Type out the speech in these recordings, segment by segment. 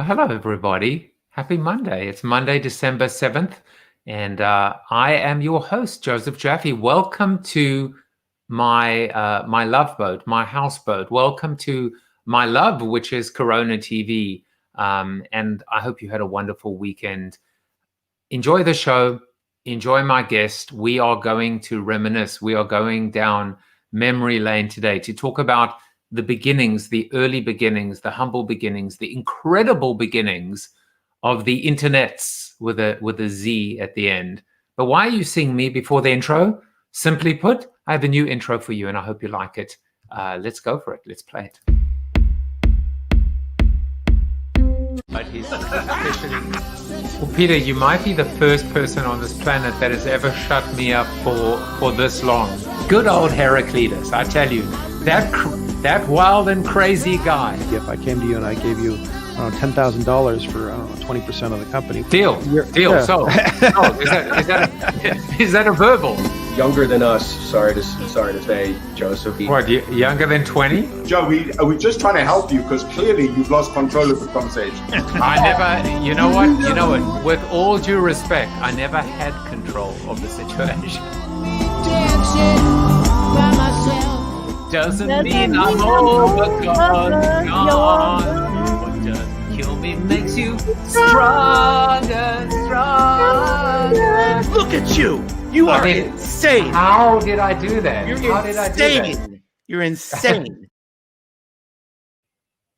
Well, hello, everybody. Happy Monday. It's Monday, December 7th, and I am your host, Joseph Jaffe. Welcome to my love boat, my houseboat. Welcome to my love, which is Corona TV. And I hope you had a wonderful weekend. Enjoy the show. Enjoy my guest. We are going to reminisce. We are going down memory lane today to talk about the beginnings, the early beginnings, the humble beginnings, the incredible beginnings of the internets with a Z at the end. But why are you seeing me before the intro? Simply put, I have a new intro for you, and I hope you like it. Let's go for it. Let's play it. But he's officially... Well, Peter, you might be the first person on this planet that has ever shut me up for this long. Good old Heraclitus, I tell you, that wild and crazy guy. If I came to you and I gave you $10,000 for 20% of the company, deal. Yeah. So, is that a verbal? Younger than us, sorry to say, Joseph. What, younger than 20? Joe, we're just trying to help you because clearly you've lost control of the conversation. I never, you know what? With all due respect, I never had control of the situation. Doesn't mean I'm gone. What doesn't kill me makes you stronger. Look at you! You are insane. How did I do that? You're insane.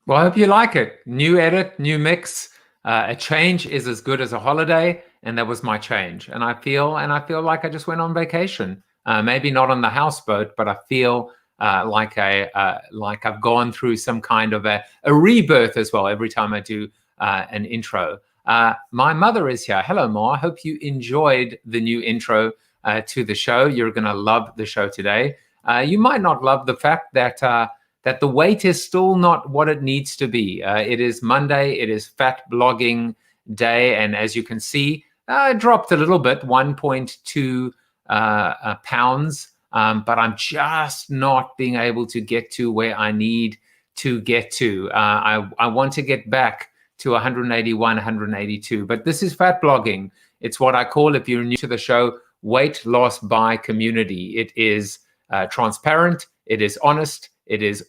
Well, I hope you like it. New edit, new mix. A change is as good as a holiday, and that was my change. And I feel like I just went on vacation. Maybe not on the houseboat, but I feel like I've gone through some kind of a rebirth as well every time I do an intro. My mother is here. Hello, Ma. I hope you enjoyed the new intro to the show. You're going to love the show today. You might not love the fact that the weight is still not what it needs to be. It is Monday. It is Fat Blogging Day. And as you can see, it dropped a little bit, 1.2 pounds. But I'm just not being able to get to where I need to get to. I want to get back to 181, 182. But this is fat blogging. It's what I call, if you're new to the show, weight loss by community. It is transparent. It is honest. It is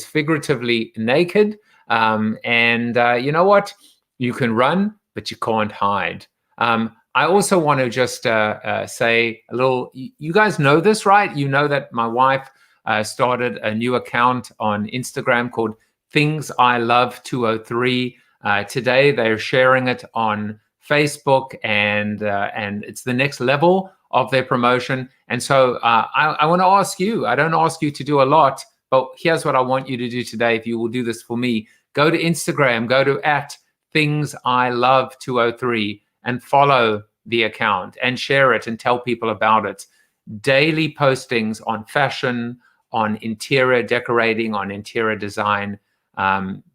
figuratively naked. And you know what? You can run, but you can't hide. I also want to just say a little, you guys know this, right? You know that my wife started a new account on Instagram called Things I Love 203. Today they're sharing it on Facebook, and it's the next level of their promotion. And so I want to ask you, I don't ask you to do a lot, but here's what I want you to do today. If you will do this for me, go to Instagram, go to @ThingsILove203 and follow the account and share it and tell people about it. Daily postings on fashion, on interior decorating, on interior design.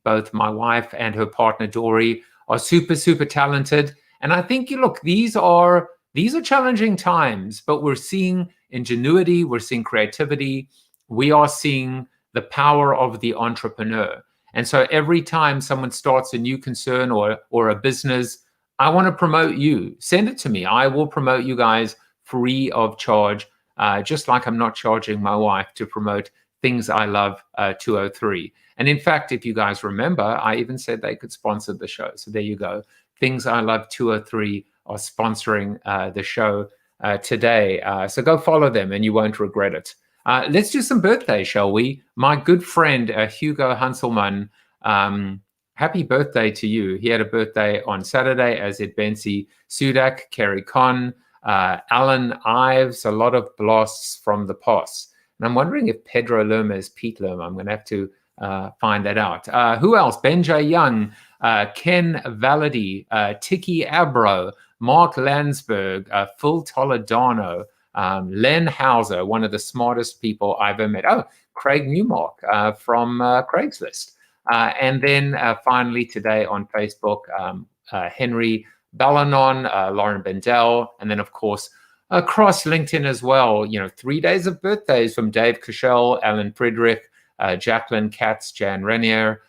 Both my wife and her partner, Dory, are super, super talented. And I think, these are challenging times, but we're seeing ingenuity, we're seeing creativity, we are seeing the power of the entrepreneur. And so every time someone starts a new concern or a business, I want to promote you. Send it to me. I will promote you guys free of charge, just like I'm not charging my wife to promote Things I Love 203. And in fact, if you guys remember, I even said they could sponsor the show. So there you go. Things I Love 203 are sponsoring the show today. So go follow them and you won't regret it. Let's do some birthdays, shall we? My good friend, Hugo Hanselman, happy birthday to you. He had a birthday on Saturday, as did Bensi Sudak, Kerry Conn, Alan Ives, a lot of blasts from the past. And I'm wondering if Pedro Lerma is Pete Lerma. I'm going to have to find that out. Who else? Benjay Young, Ken Valady, Tiki Abro, Mark Landsberg, Phil Toledano, Len Hauser, one of the smartest people I've ever met. Oh, Craig Newmark from Craigslist. And then finally today on Facebook, Henry Ballanon, Lauren Bendel, and then of course across LinkedIn as well, 3 days of birthdays from Dave Cushell, Alan Friedrich, Jacqueline Katz, Jan Renier,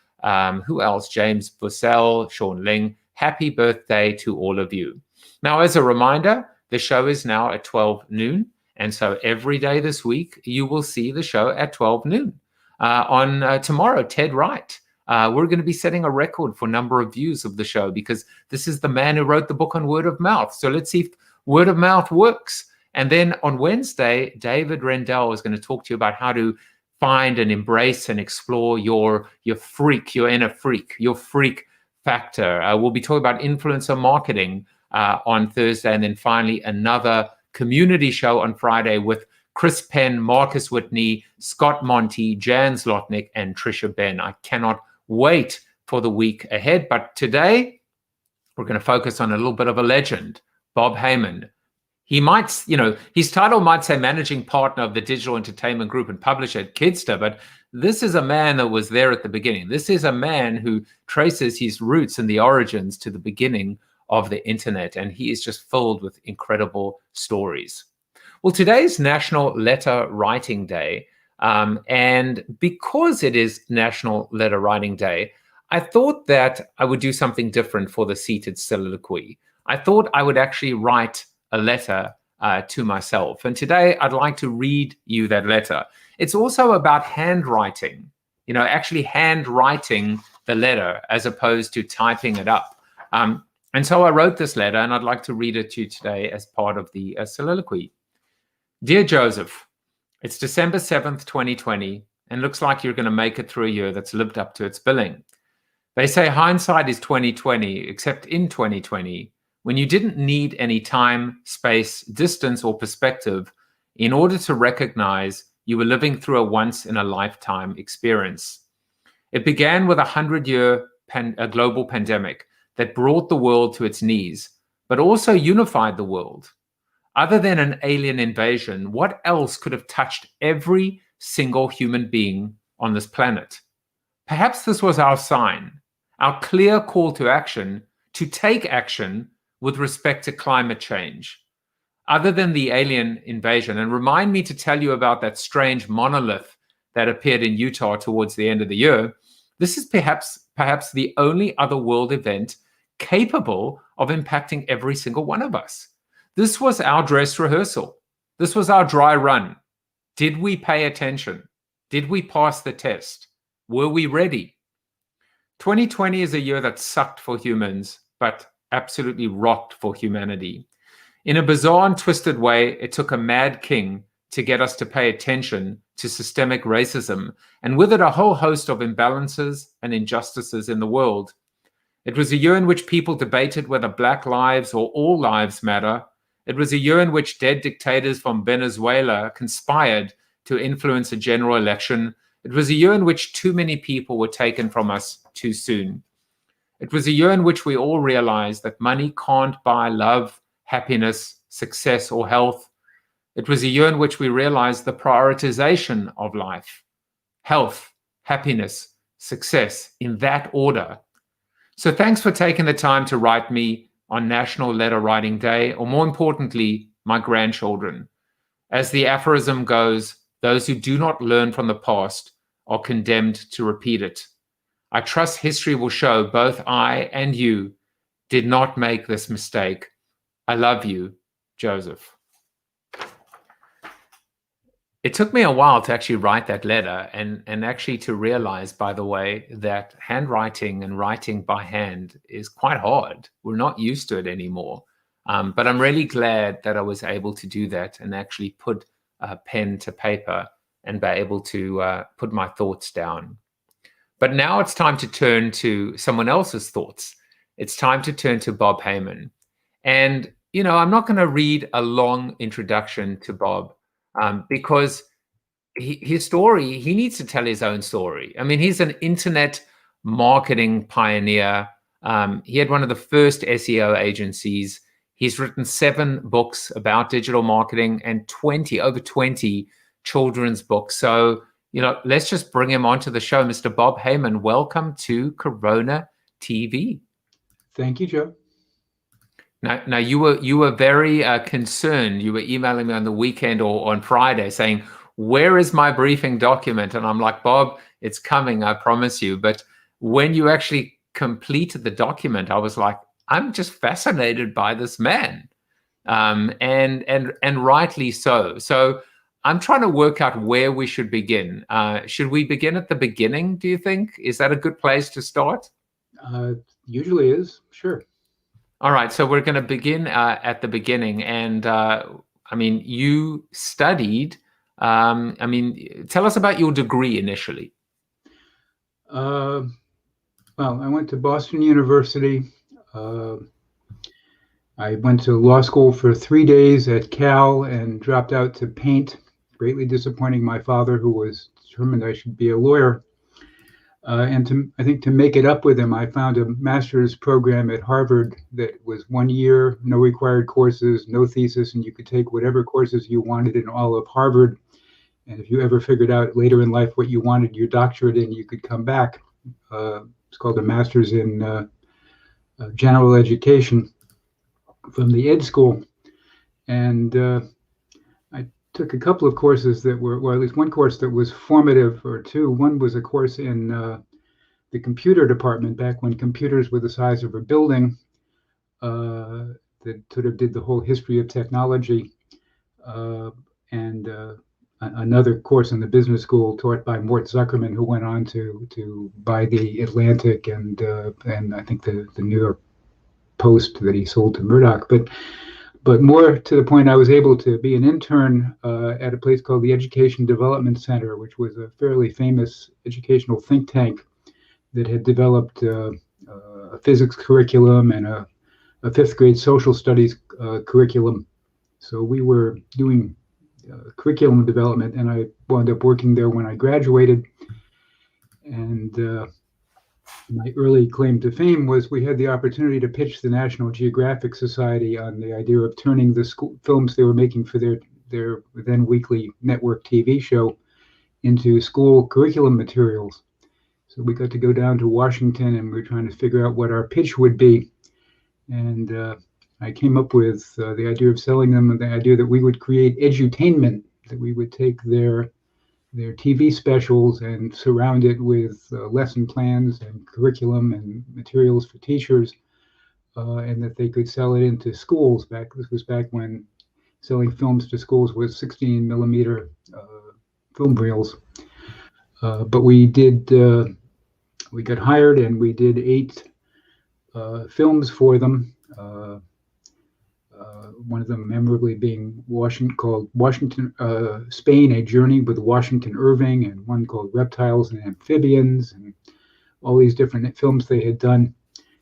Who else? James Bussell, Sean Ling. Happy birthday to all of you. Now, as a reminder, the show is now at 12 noon. And so every day this week, you will see the show at 12 noon. On tomorrow, Ted Wright. We're going to be setting a record for number of views of the show because this is the man who wrote the book on word of mouth. So let's see if word of mouth works. And then on Wednesday, David Rendell is going to talk to you about how to find and embrace and explore your freak, your inner freak, your freak factor. We'll be talking about influencer marketing on Thursday, and then finally another community show on Friday with Chris Penn, Marcus Whitney, Scott Monty, Jan Zlotnick, and Trisha Ben. I cannot wait for the week ahead. But today, we're going to focus on a little bit of a legend, Bob Heyman. He might, his title might say managing partner of the digital entertainment group and publisher at Kidster, but this is a man that was there at the beginning. This is a man who traces his roots and the origins to the beginning of the internet, and he is just filled with incredible stories. Well, today's National Letter Writing Day, and because it is National Letter Writing Day, I thought that I would do something different for the seated soliloquy. I thought I would actually write a letter to myself. And today I'd like to read you that letter. It's also about handwriting, actually handwriting the letter as opposed to typing it up. And so I wrote this letter, and I'd like to read it to you today as part of the soliloquy. Dear Joseph, it's December 7th, 2020, and looks like you're going to make it through a year that's lived up to its billing. They say hindsight is 20/20, except in 2020, when you didn't need any time, space, distance, or perspective in order to recognize you were living through a once-in-a-lifetime experience. It began with a 100-year global pandemic that brought the world to its knees, but also unified the world. Other than an alien invasion, what else could have touched every single human being on this planet? Perhaps this was our sign, our clear call to action, to take action with respect to climate change. Other than the alien invasion, and remind me to tell you about that strange monolith that appeared in Utah towards the end of the year, this is perhaps the only other world event capable of impacting every single one of us. This was our dress rehearsal. This was our dry run. Did we pay attention? Did we pass the test? Were we ready? 2020 is a year that sucked for humans, but absolutely rocked for humanity. In a bizarre and twisted way, it took a mad king to get us to pay attention to systemic racism, and with it a whole host of imbalances and injustices in the world. It was a year in which people debated whether Black lives or all lives matter. It was a year in which dead dictators from Venezuela conspired to influence a general election. It was a year in which too many people were taken from us too soon. It was a year in which we all realized that money can't buy love, happiness, success, or health. It was a year in which we realized the prioritization of life, health, happiness, success, in that order. So thanks for taking the time to write me on National Letter Writing Day, or more importantly, my grandchildren. As the aphorism goes, those who do not learn from the past are condemned to repeat it. I trust history will show both I and you did not make this mistake. I love you, Joseph. It took me a while to actually write that letter and actually to realize, by the way, that handwriting and writing by hand is quite hard. We're not used to it anymore. But I'm really glad that I was able to do that and actually put a pen to paper and be able to put my thoughts down. But now it's time to turn to someone else's thoughts. It's time to turn to Bob Heyman. And, I'm not going to read a long introduction to Bob because his story, he needs to tell his own story. I mean, he's an internet marketing pioneer. He had one of the first SEO agencies. He's written 7 books about digital marketing and over 20 children's books. So, let's just bring him onto the show. Mr. Bob Heyman, welcome to Corona TV. Thank you, Joe. Now you were very concerned. You were emailing me on the weekend or on Friday saying, where is my briefing document? And I'm like, Bob, it's coming, I promise you. But when you actually completed the document, I was like, I'm just fascinated by this man, and rightly so. So I'm trying to work out where we should begin. Should we begin at the beginning, do you think? Is that a good place to start? Usually is, sure. All right, so we're going to begin at the beginning. And I mean, you studied, I mean, tell us about your degree initially. Well, I went to Boston University. I went to law school for 3 days at Cal and dropped out to paint, greatly disappointing my father, who was determined I should be a lawyer. And I think to make it up with him, I found a master's program at Harvard that was 1 year, no required courses, no thesis, and you could take whatever courses you wanted in all of Harvard. And if you ever figured out later in life what you wanted your doctorate in, you could come back. It's called a master's in general education from the Ed School. And I took a couple of courses that were, well, at least one course that was formative, or two. One was a course in the computer department back when computers were the size of a building, that sort of did the whole history of technology. And another course in the business school taught by Mort Zuckerman, who went on to buy the Atlantic and I think the New York Post that he sold to Murdoch. But more to the point, I was able to be an intern at a place called the Education Development Center, which was a fairly famous educational think tank that had developed a physics curriculum and a fifth grade social studies curriculum. So we were doing curriculum development, and I wound up working there when I graduated. And my early claim to fame was we had the opportunity to pitch the National Geographic Society on the idea of turning the school films they were making for their then weekly network TV show into school curriculum materials. So we got to go down to Washington, and we were trying to figure out what our pitch would be. And I came up with the idea of selling them, and the idea that we would create edutainment, that we would take their TV specials and surround it with lesson plans and curriculum and materials for teachers, and that they could sell it into schools. This was back when selling films to schools was 16 millimeter film reels. But we got hired, and we did 8 films for them. One of them memorably being called Washington, Spain, A Journey with Washington Irving, and one called Reptiles and Amphibians, and all these different films they had done.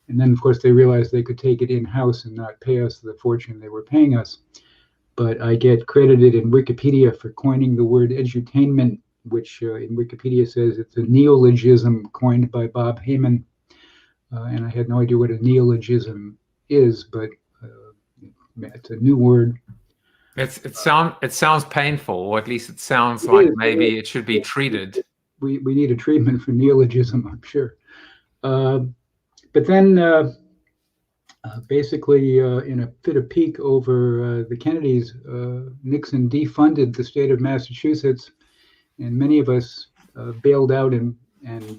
And then, of course, they realized they could take it in-house and not pay us the fortune they were paying us. But I get credited in Wikipedia for coining the word edutainment, which in Wikipedia says it's a neologism coined by Bob Heyman. And I had no idea what a neologism is, but it's a new word. It sounds painful, or at least it sounds like maybe it should be treated. We need a treatment for neologism, I'm sure. But then basically in a fit of pique over the Kennedys, Nixon defunded the state of Massachusetts, and many of us bailed out and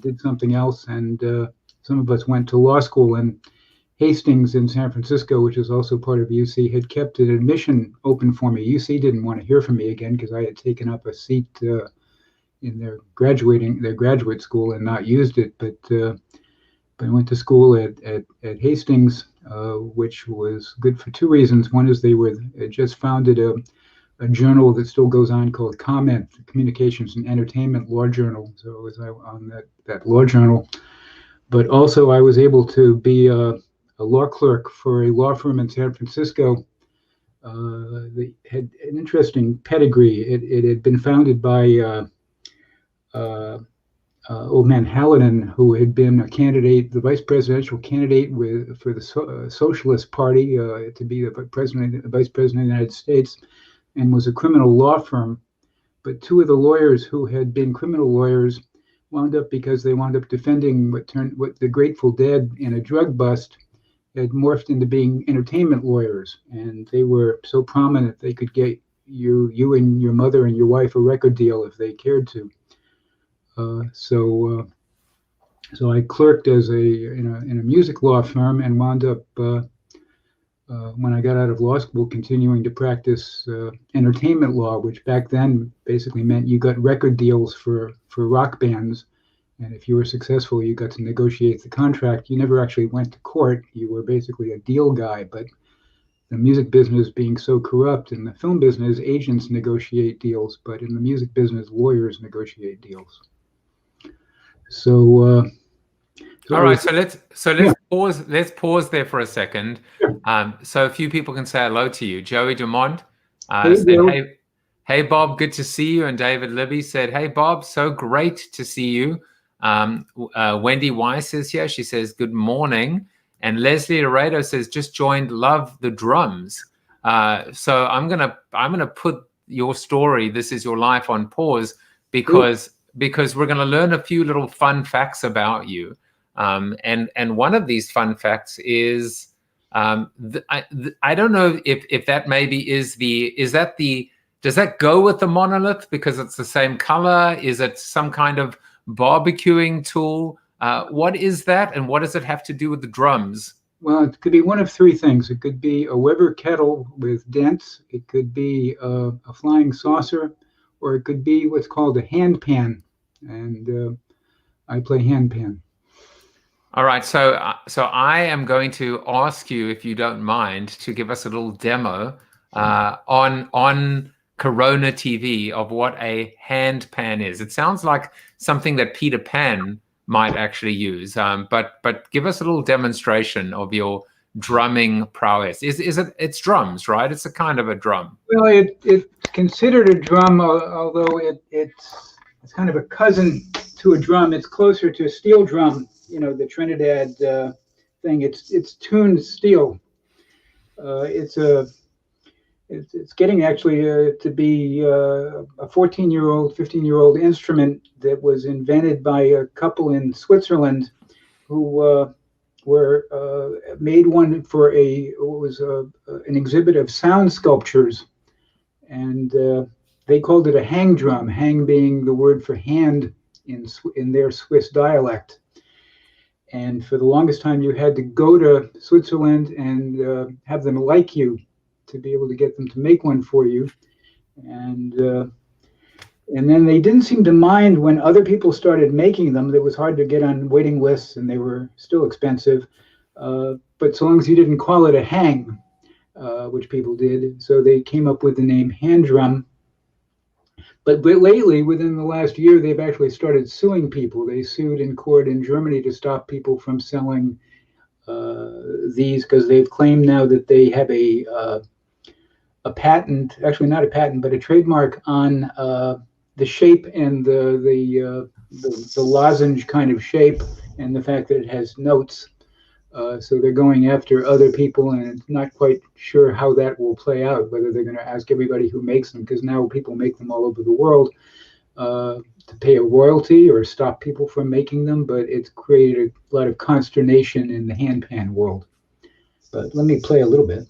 did something else, and some of us went to law school. And Hastings in San Francisco, which is also part of UC, had kept an admission open for me. UC didn't want to hear from me again because I had taken up a seat in their graduate school and not used it. But I went to school at Hastings, which was good for 2 reasons. One is they had just founded a journal that still goes on called Comment, the Communications and Entertainment Law Journal. So I was on that law journal. But also I was able to be a law clerk for a law firm in San Francisco. They had an interesting pedigree. It had been founded by old man Hallinan, who had been a candidate, the vice presidential candidate for the Socialist Party to be the vice president of the United States, and was a criminal law firm. But 2 of the lawyers who had been criminal lawyers wound up, because they wound up defending what the Grateful Dead in a drug bust, had morphed into being entertainment lawyers, and they were so prominent they could get you and your mother and your wife a record deal if they cared to. So So I clerked as in a music law firm and wound up when I got out of law school continuing to practice entertainment law, which back then basically meant you got record deals for rock bands, and if you were successful, you got to negotiate the contract. You never actually went to court. You were basically a deal guy. But the music business being so corrupt, in the film business, agents negotiate deals, but in the music business, lawyers negotiate deals. So. All right, so let's pause. Let's pause there for a second. Sure. So a few people can say hello to you. Joey Dumont Hey, said, hey, Bob, good to see you. And David Libby said, hey, Bob, so great to see you. Wendy Weiss is here. She says, good morning. And Leslie Laredo says, just joined, love the drums. So I'm gonna put your story, This Is Your Life, on pause because we're gonna learn a few little fun facts about you. And one of these fun facts is I don't know if that maybe does that go with the monolith because it's the same color? Is it some kind of barbecuing tool? What is that, and what does it have to do with the drums? Well, it could be one of three things. It could be a Weber kettle with dents. It could be a flying saucer, or it could be what's called a hand pan. And I play hand pan. All right, so I am going to ask you, if you don't mind, to give us a little demo on Corona TV of what a hand pan is. It sounds like something that Peter Pan might actually use, but give us a little demonstration of your drumming prowess. It's drums, right? It's a kind of a drum. Well, it's considered a drum, although it's kind of a cousin to a drum. It's closer to a steel drum. You know, the Trinidad thing. It's tuned steel. It's getting actually to be a 14-year-old, 15-year-old instrument that was invented by a couple in Switzerland who made one for an exhibit of sound sculptures, and they called it a hang drum. Hang being the word for hand in their Swiss dialect. And for the longest time, you had to go to Switzerland and have them like you to be able to get them to make one for you. And then they didn't seem to mind when other people started making them. It was hard to get on waiting lists, and they were still expensive. But so long as you didn't call it a hang, which people did, so they came up with the name hand drum. But lately, within the last year, they've actually started suing people. They sued in court in Germany to stop people from selling these because they've claimed now that they have a patent, actually not a patent, but a trademark on the shape and the lozenge kind of shape and the fact that it has notes. So they're going after other people, and not quite sure how that will play out, whether they're going to ask everybody who makes them, because now people make them all over the world, to pay a royalty or stop people from making them. But it's created a lot of consternation in the hand pan world. But let me play a little bit.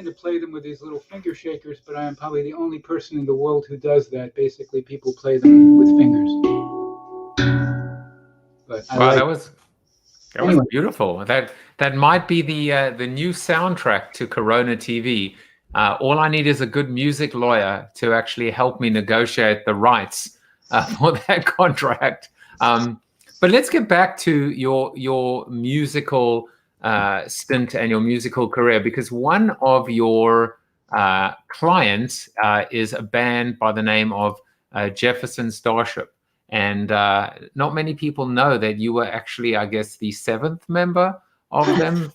To play them with these little finger shakers, but I am probably the only person in the world who does that. Basically, people play them with fingers. But wow, that was beautiful. That might be the new soundtrack to Corona TV. All I need is a good music lawyer to actually help me negotiate the rights for that contract. But let's get back to your musical stint and your musical career, because one of your clients is a band by the name of Jefferson Starship, and not many people know that you were actually, I guess, the seventh member of them.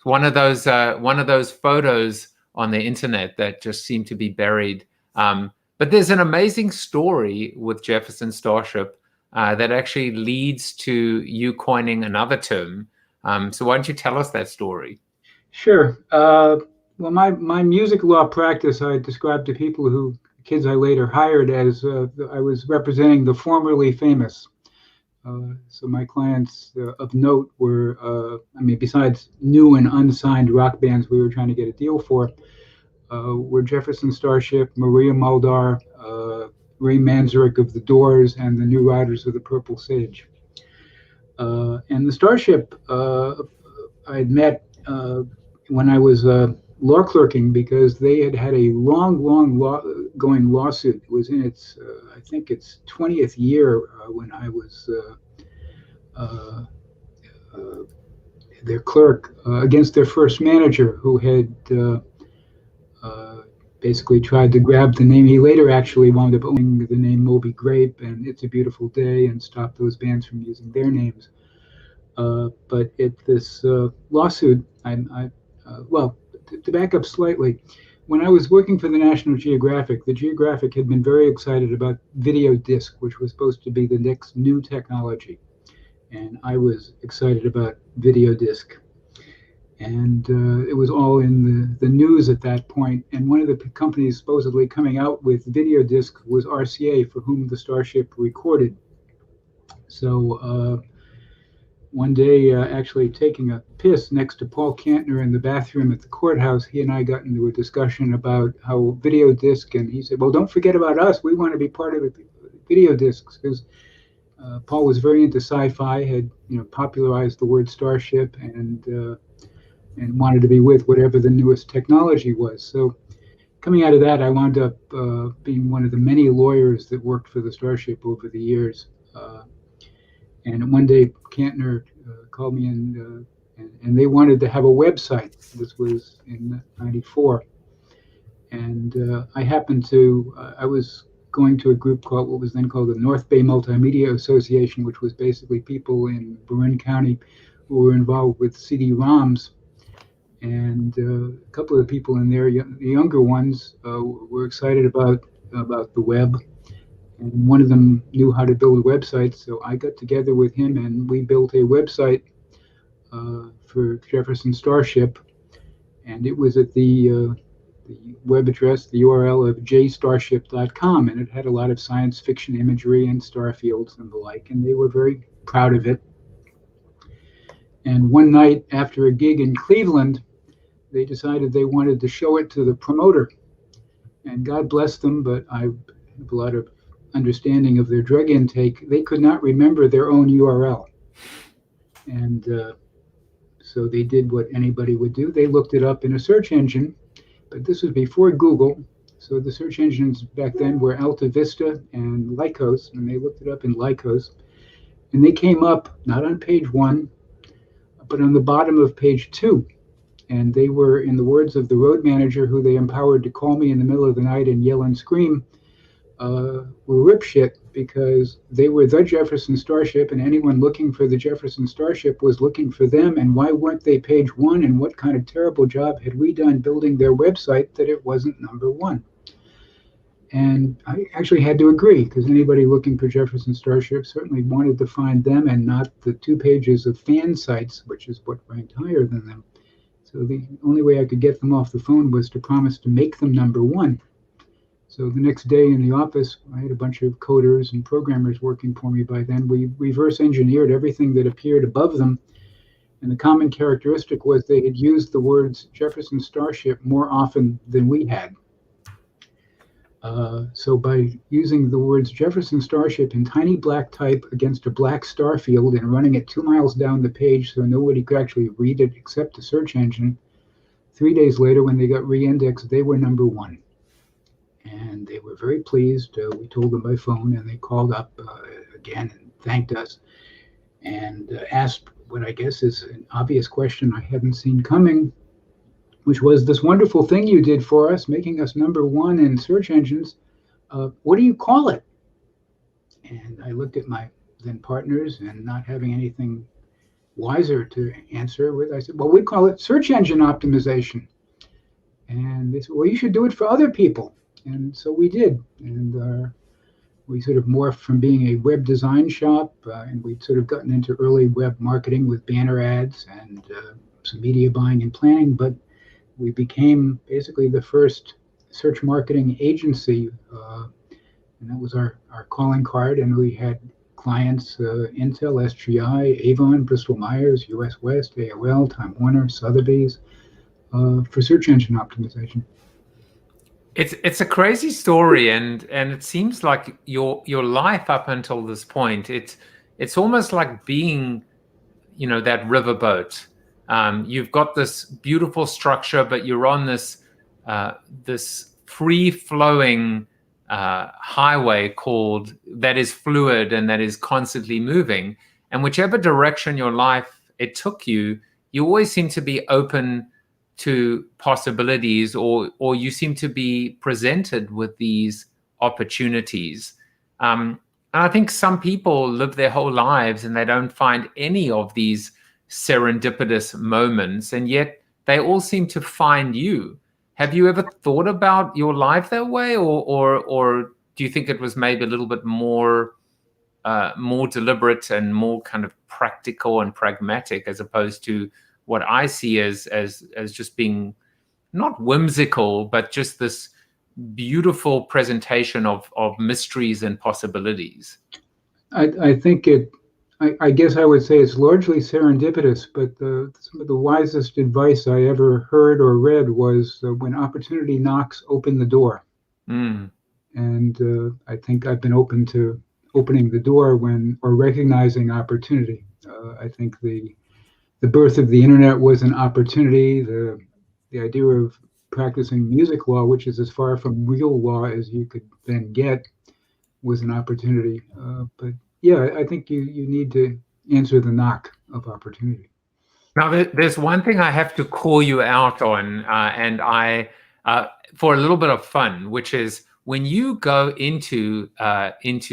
one of those photos on the internet that just seem to be buried. But there's an amazing story with Jefferson Starship that actually leads to you coining another term. So why don't you tell us that story? Sure. Well, my music law practice, I described to people kids I later hired as I was representing the formerly famous. So my clients of note were, besides new and unsigned rock bands we were trying to get a deal for, were Jefferson Starship, Maria Muldaur, Ray Manzarek of the Doors, and the New Riders of the Purple Sage. And the Starship I had met when I was law clerking, because they had a long going lawsuit. It was in its, I think its 20th year when I was their clerk, against their first manager, who had basically tried to grab the name. He later actually wound up owning the name Moby Grape and It's a Beautiful Day, and stopped those bands from using their names. But this lawsuit, well, to back up slightly, when I was working for the National Geographic, the Geographic had been very excited about video disc, which was supposed to be the next new technology. And I was excited about video disc. And it was all in the news at that point. And one of the companies supposedly coming out with video disc was RCA, for whom the Starship recorded. So one day, actually taking a piss next to Paul Kantner in the bathroom at the courthouse, he and I got into a discussion about how video disc, and he said, well, don't forget about us. We want to be part of the video discs, because Paul was very into sci-fi, had popularized the word Starship, and wanted to be with whatever the newest technology was. So coming out of that, I wound up being one of the many lawyers that worked for the Starship over the years. And one day, Kantner called me in, and they wanted to have a website. This was in '94. And I happened to, I was going to a group called, what was then called the North Bay Multimedia Association, which was basically people in Marin County who were involved with CD-ROMs. And a couple of the people in there, the younger ones, were excited about the web. And one of them knew how to build websites, so I got together with him and we built a website for Jefferson Starship. And it was at the web address, the URL of jstarship.com, and it had a lot of science fiction imagery and star fields and the like, and they were very proud of it. And one night after a gig in Cleveland, they decided they wanted to show it to the promoter. And God bless them, but I have a lot of understanding of their drug intake. They could not remember their own URL. And so they did what anybody would do. They looked it up in a search engine, but this was before Google. So the search engines back then were Alta Vista and Lycos, and they looked it up in Lycos. And they came up not on page 1, but on the bottom of page 2. And they were, in the words of the road manager, who they empowered to call me in the middle of the night and yell and scream, were rip shit, because they were the Jefferson Starship, and anyone looking for the Jefferson Starship was looking for them. And why weren't they page 1? And what kind of terrible job had we done building their website that it wasn't number 1? And I actually had to agree, because anybody looking for Jefferson Starship certainly wanted to find them and not the 2 pages of fan sites, which is what ranked higher than them. So the only way I could get them off the phone was to promise to make them number 1. So the next day in the office, I had a bunch of coders and programmers working for me by then. We reverse engineered everything that appeared above them. And the common characteristic was they had used the words Jefferson Starship more often than we had. So by using the words Jefferson Starship in tiny black type against a black star field and running it 2 miles down the page so nobody could actually read it except the search engine, 3 days later when they got re-indexed, they were number 1. And they were very pleased. We told them by phone, and they called up again and thanked us and asked what I guess is an obvious question I hadn't seen coming, which was, this wonderful thing you did for us, making us number 1 in search engines, what do you call it? And I looked at my then partners, and not having anything wiser to answer with, I said, well, we call it search engine optimization. And they said, well, you should do it for other people. And so we did. And we sort of morphed from being a web design shop, and we'd sort of gotten into early web marketing with banner ads and some media buying and planning, but we became basically the first search marketing agency, and that was our calling card. And we had clients, Intel, SGI, Avon, Bristol Myers, US West, AOL, Time Warner, Sotheby's, for search engine optimization. It's a crazy story, and it seems like your life up until this point, it's almost like being, that riverboat. You've got this beautiful structure, but you're on this free flowing highway that is fluid and that is constantly moving. And whichever direction your life it took you, you always seem to be open to possibilities, or you seem to be presented with these opportunities. And I think some people live their whole lives and they don't find any of these serendipitous moments, and yet they all seem to find you. Have you ever thought about your life that way, or do you think it was maybe a little bit more deliberate and more kind of practical and pragmatic, as opposed to what I see as just being not whimsical, but just this beautiful presentation of mysteries and possibilities? I think I guess I would say it's largely serendipitous, but some of the wisest advice I ever heard or read was when opportunity knocks, open the door. And I think I've been open to opening the door or recognizing opportunity. I think the birth of the internet was an opportunity. The idea of practicing music law, which is as far from real law as you could then get, was an opportunity. But yeah, I think you need to answer the knock of opportunity. Now, there's one thing I have to call you out on, and I, for a little bit of fun, which is when you go into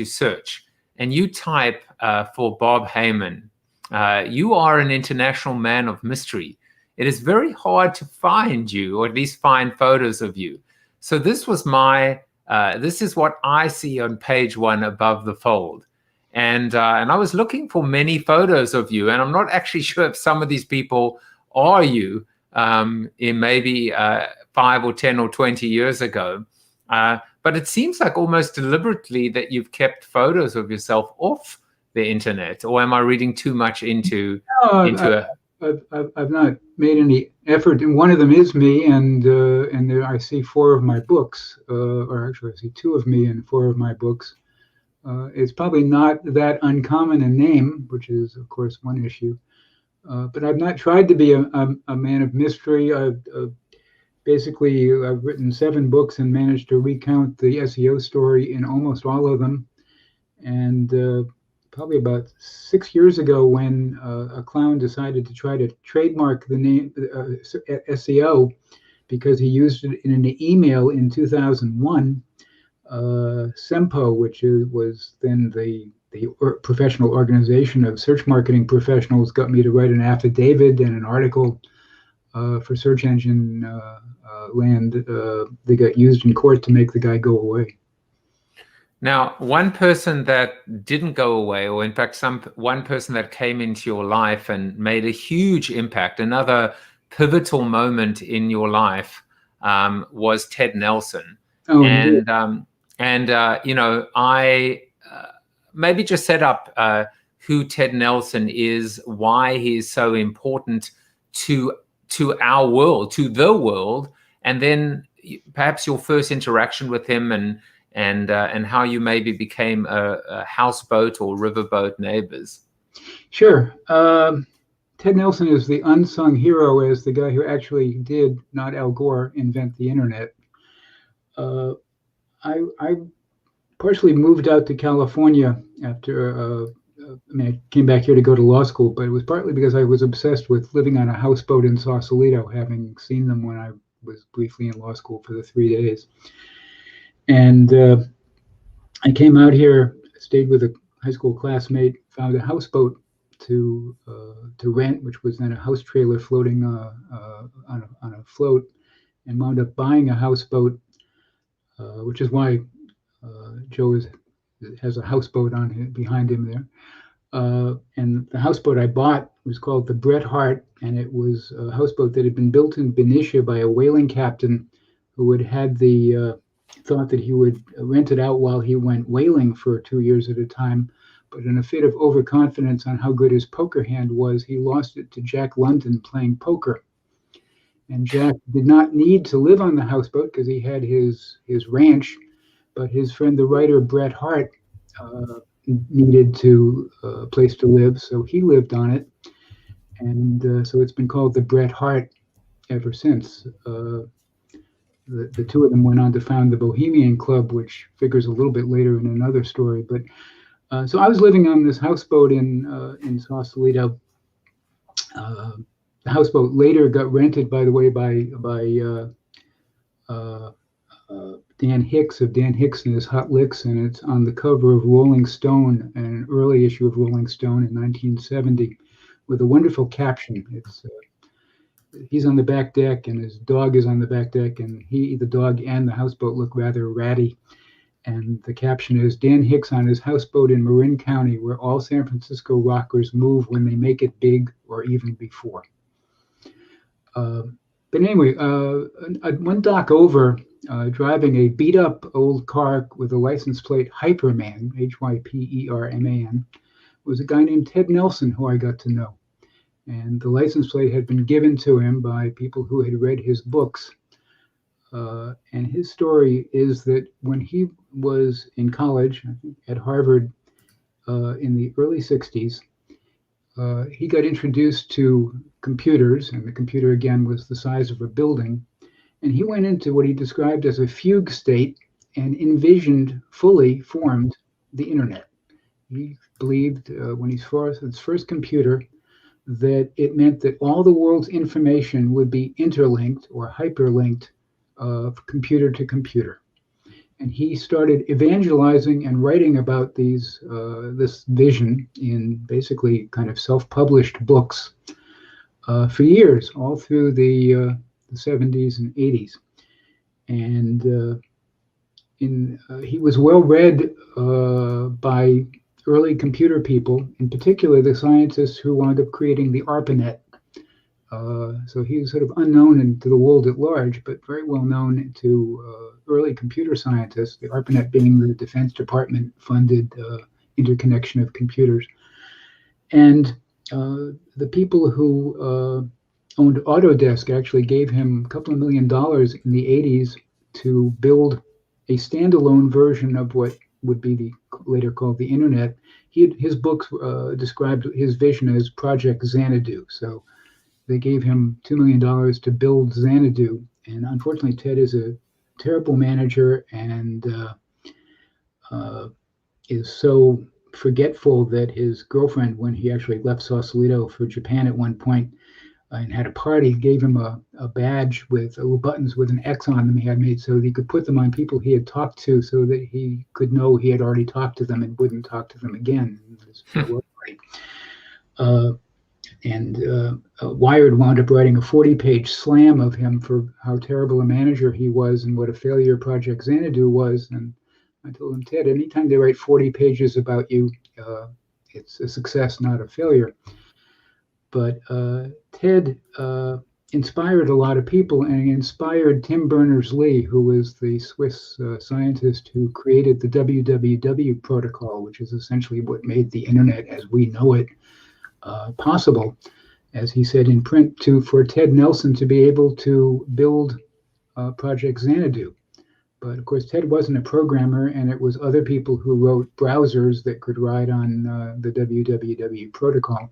search and you type for Bob Heyman, you are an international man of mystery. It is very hard to find you, or at least find photos of you. So this was this is what I see on page 1 above the fold. And I was looking for many photos of you, and I'm not actually sure if some of these people are you in maybe 5 or 10 or 20 years ago. But it seems like almost deliberately that you've kept photos of yourself off the internet, or am I reading too much into I've not made any effort, and one of them is me, and there I see 4 of my books, or actually I see 2 of me and 4 of my books. It's probably not that uncommon a name, which is of course one issue, but I've not tried to be a man of mystery. Basically, I've written 7 books and managed to recount the SEO story in almost all of them, and probably about 6 years ago, when a clown decided to try to trademark the name SEO because he used it in an email in 2001, SEMPO, which was then the professional organization of search marketing professionals, got me to write an affidavit and an article for search engine land. They got used in court to make the guy go away. Now, one person that didn't go away, or in fact, one person that came into your life and made a huge impact, another pivotal moment in your life, was Ted Nelson. Oh, I maybe just set up who Ted Nelson is, why he is so important to our world, to the world, and then perhaps your first interaction with him, and how you maybe became a houseboat or riverboat neighbors. Sure. Ted Nelson is the unsung hero as the guy who actually did, not Al Gore, invent the internet. I partially moved out to California after, I came back here to go to law school, but it was partly because I was obsessed with living on a houseboat in Sausalito, having seen them when I was briefly in law school for the 3 days. And I came out here, stayed with a high school classmate, found a houseboat to rent, which was then a house trailer floating on a float, and wound up buying a houseboat, which is why Joe has a houseboat behind him there. And the houseboat I bought was called the Bret Hart, and it was a houseboat that had been built in Benicia by a whaling captain who had the thought that he would rent it out while he went whaling for 2 years at a time. But in a fit of overconfidence on how good his poker hand was, he lost it to Jack London playing poker. And Jack did not need to live on the houseboat because he had his ranch, but his friend, the writer Bret Hart, needed a place to live, so he lived on it. And so it's been called the Bret Hart ever since. The two of them went on to found the Bohemian Club, which figures a little bit later in another story. But so I was living on this houseboat in Sausalito. The houseboat later got rented, by the way, by Dan Hicks of Dan Hicks and his Hot Licks, and it's on the cover of Rolling Stone, an early issue of Rolling Stone in 1970, with a wonderful caption. It's he's on the back deck, and his dog is on the back deck, and the dog, and the houseboat look rather ratty. And the caption is, Dan Hicks on his houseboat in Marin County, where all San Francisco rockers move when they make it big or even before. But anyway, one dock over, driving a beat-up old car with a license plate Hyperman, Hyperman, was a guy named Ted Nelson, who I got to know. And the license plate had been given to him by people who had read his books. And his story is that when he was in college at Harvard in the early 60s, he got introduced to computers, and the computer, again, was the size of a building. And he went into what he described as a fugue state and envisioned, fully formed, the internet. He believed when he saw his first computer that it meant that all the world's information would be interlinked or hyperlinked computer to computer. And he started evangelizing and writing about this vision in basically kind of self-published books for years, all through the 70s and 80s. And he was well read by early computer people, in particular the scientists who wound up creating the ARPANET. So he was sort of unknown to the world at large, but very well known to early computer scientists, the ARPANET being the Defense Department funded interconnection of computers. And the people who owned Autodesk actually gave him a couple of $1 million in the 80s to build a standalone version of what would be later called the internet. His books described his vision as Project Xanadu. So they gave him $2 million to build Xanadu. And unfortunately, Ted is a terrible manager and is so forgetful that his girlfriend, when he actually left Sausalito for Japan at one point and had a party, gave him a badge with little buttons with an X on them he had made so that he could put them on people he had talked to so that he could know he had already talked to them and wouldn't talk to them again. Wired wound up writing a 40-page slam of him for how terrible a manager he was and what a failure Project Xanadu was. And I told him, Ted, anytime they write 40 pages about you, it's a success, not a failure. But Ted inspired a lot of people, and he inspired Tim Berners-Lee, who was the Swiss scientist who created the www protocol, which is essentially what made the internet as we know it possible, as he said in print, for Ted Nelson to be able to build Project Xanadu. But of course, Ted wasn't a programmer, and it was other people who wrote browsers that could ride on the www protocol.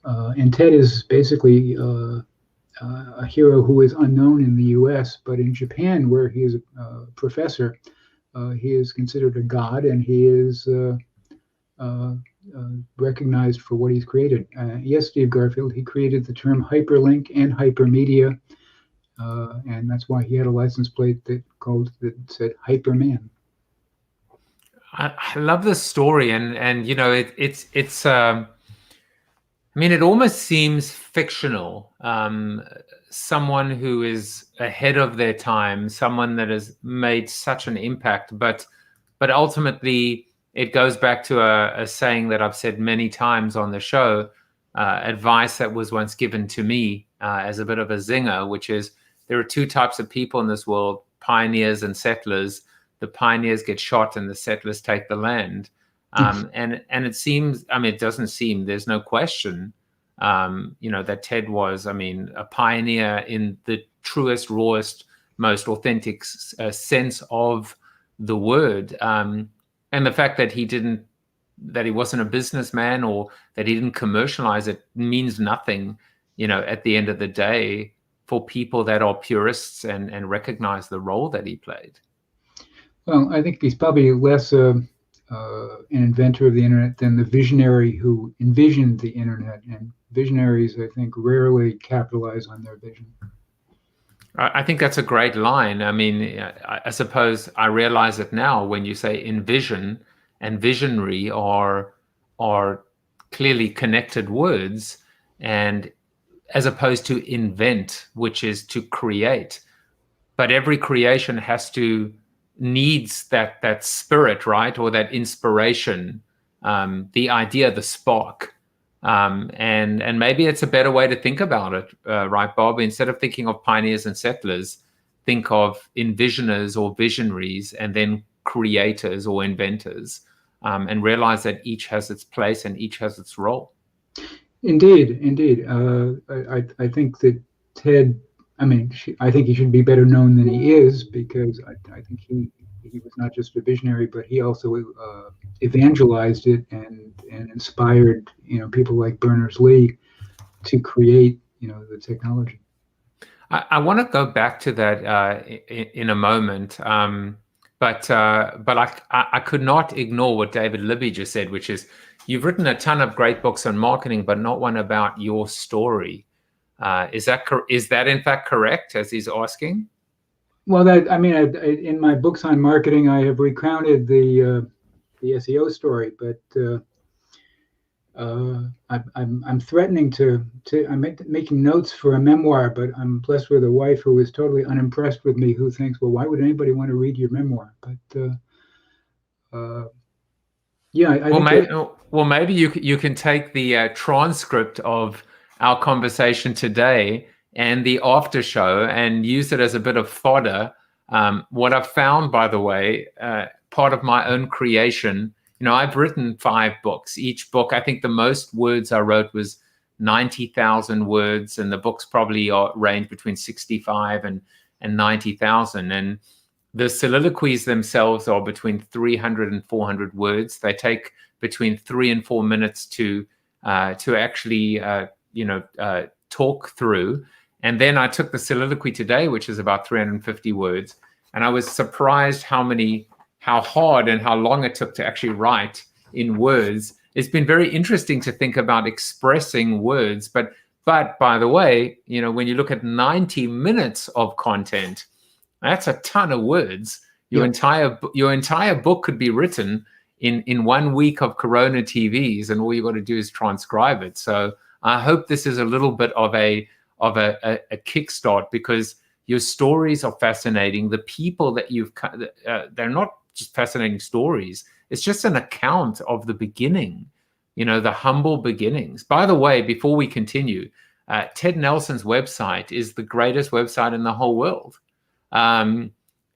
And Ted is basically a hero who is unknown in the US, but in Japan, where he is a professor, he is considered a god, and he is recognized for what he's created. Yes, Steve Garfield, he created the term hyperlink and hypermedia, and that's why he had a license plate that said Hyperman. I love this story, and you know, it's I mean, it almost seems fictional. Someone who is ahead of their time, someone that has made such an impact, but ultimately it goes back to a saying that I've said many times on the show, advice that was once given to me as a bit of a zinger, which is there are two types of people in this world, pioneers and settlers. The pioneers get shot and the settlers take the land. And it seems, I mean, it doesn't seem, there's no question, that Ted was, I mean, a pioneer in the truest, rawest, most authentic sense of the word. And the fact that he wasn't a businessman or that he didn't commercialize it means nothing, at the end of the day, for people that are purists and recognize the role that he played. Well, I think he's probably less an inventor of the internet than the visionary who envisioned the internet. And visionaries, I think, rarely capitalize on their vision. I think that's a great line. I mean, I suppose I realize it now when you say envision and visionary are clearly connected words, and as opposed to invent, which is to create. But every creation needs that spirit, right? Or that inspiration, the idea, the spark. And maybe it's a better way to think about it, right, Bob? Instead of thinking of pioneers and settlers, think of envisioners or visionaries, and then creators or inventors, and realize that each has its place and each has its role. Indeed. I think that Ted, I think he should be better known than he is, because I think he was not just a visionary, but he also evangelized it and inspired people like Berners-Lee to create the technology. I want to go back to that in a moment, but I could not ignore what David Libby just said, which is, you've written a ton of great books on marketing, but not one about your story. Is that in fact correct, as he's asking? Well, in my books on marketing, I have recounted the SEO story, but I'm threatening I'm making notes for a memoir, but I'm blessed with a wife who is totally unimpressed with me, who thinks, well, why would anybody want to read your memoir? But maybe you can take the transcript of our conversation today and the after show and use it as a bit of fodder. What I've found, by the way, part of my own creation, I've written 5 books. Each book, I think the most words I wrote was 90,000 words, and the books probably range between 65 and 90,000. And the soliloquies themselves are between 300 and 400 words. They take between 3 and 4 minutes to actually talk through. And then I took the soliloquy today, which is about 350 words, and I was surprised how hard and how long it took to actually write in words. It's been very interesting to think about expressing words, but by the way, when you look at 90 minutes of content, that's a ton of words. Your entire book could be written in 1 week of Corona TVs, and all you got to do is transcribe it. So I hope this is a little bit of a kickstart, because your stories are fascinating. The people that they're not just fascinating stories. It's just an account of the beginning, the humble beginnings. By the way, before we continue, Ted Nelson's website is the greatest website in the whole world.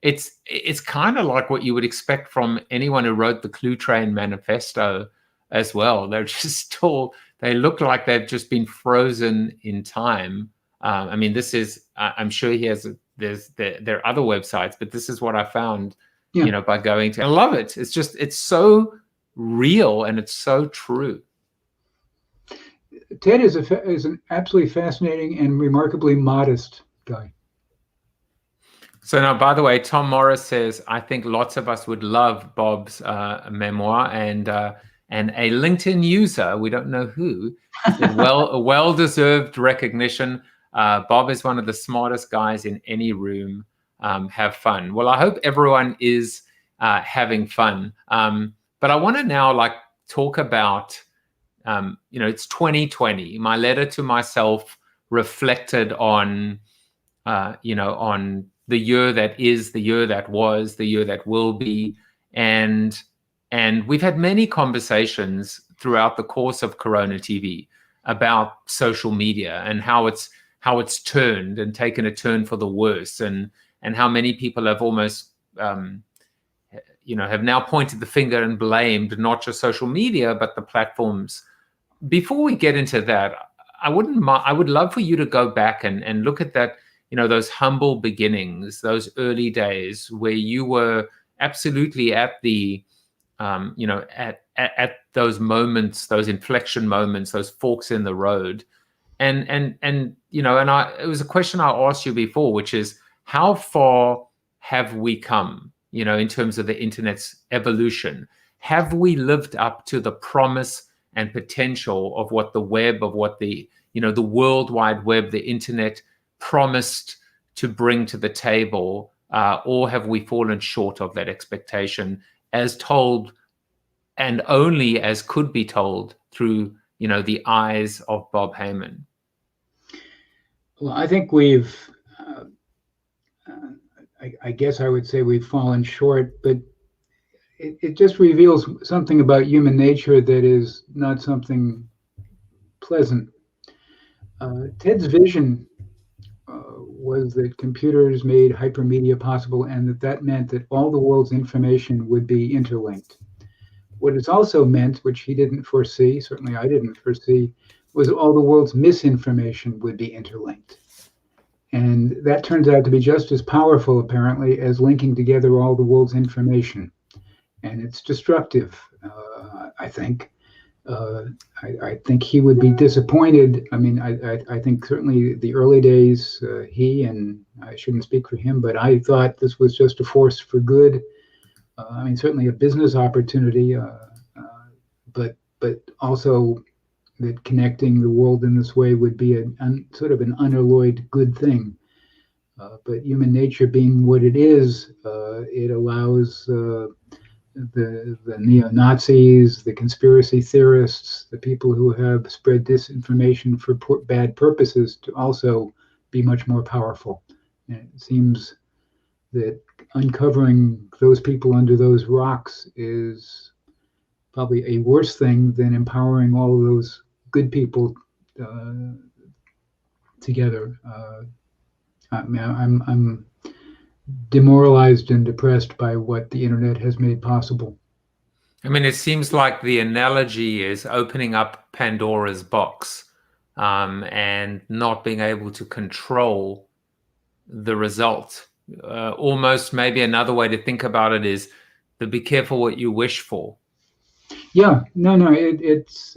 It's kind of like what you would expect from anyone who wrote the Clue Train Manifesto as well. They're just they look like they've just been frozen in time. This is, I'm sure there are other websites, but this is what I found, by going to, I love it. It's so real and it's so true. Ted is an absolutely fascinating and remarkably modest guy. So now, by the way, Tom Morris says, I think lots of us would love Bob's memoir, and a LinkedIn user, we don't know who, said, a well-deserved recognition. Bob is one of the smartest guys in any room. Have fun. Well, I hope everyone is having fun. But I want to now talk about, it's 2020. My letter to myself reflected on, on the year that is, the year that was, the year that will be. And we've had many conversations throughout the course of Corona TV about social media and how it's turned and taken a turn for the worse, and how many people have almost have now pointed the finger and blamed not just social media, but the platforms. Before we get into that, I would love for you to go back and look at that, those humble beginnings, those early days where you were absolutely at the, at those moments, those inflection moments, those forks in the road. And it was a question I asked you before, which is, how far have we come, in terms of the internet's evolution? Have we lived up to the promise and potential of what the web, of what the World Wide Web, the internet promised to bring to the table, or have we fallen short of that expectation as told and only as could be told through, the eyes of Bob Heyman? Well, I think we've, I guess I would say we've fallen short, but it just reveals something about human nature that is not something pleasant. Ted's vision was that computers made hypermedia possible, and that meant that all the world's information would be interlinked. What it's also meant, which he didn't foresee, certainly I didn't foresee, was all the world's misinformation would be interlinked. And that turns out to be just as powerful, apparently, as linking together all the world's information. And it's destructive, I think. I think he would be disappointed. I mean, I think certainly the early days, he, and I shouldn't speak for him, but I thought this was just a force for good. I mean, certainly a business opportunity, but also that connecting the world in this way would be sort of an unalloyed good thing. But human nature being what it is, it allows the neo-Nazis, the conspiracy theorists, the people who have spread disinformation for bad purposes to also be much more powerful. And it seems that uncovering those people under those rocks is probably a worse thing than empowering all of those good people together. I'm demoralized and depressed by what the internet has made possible. I mean, it seems like the analogy is opening up Pandora's box and not being able to control the result. Almost maybe another way to think about it is to be careful what you wish for. Yeah, it's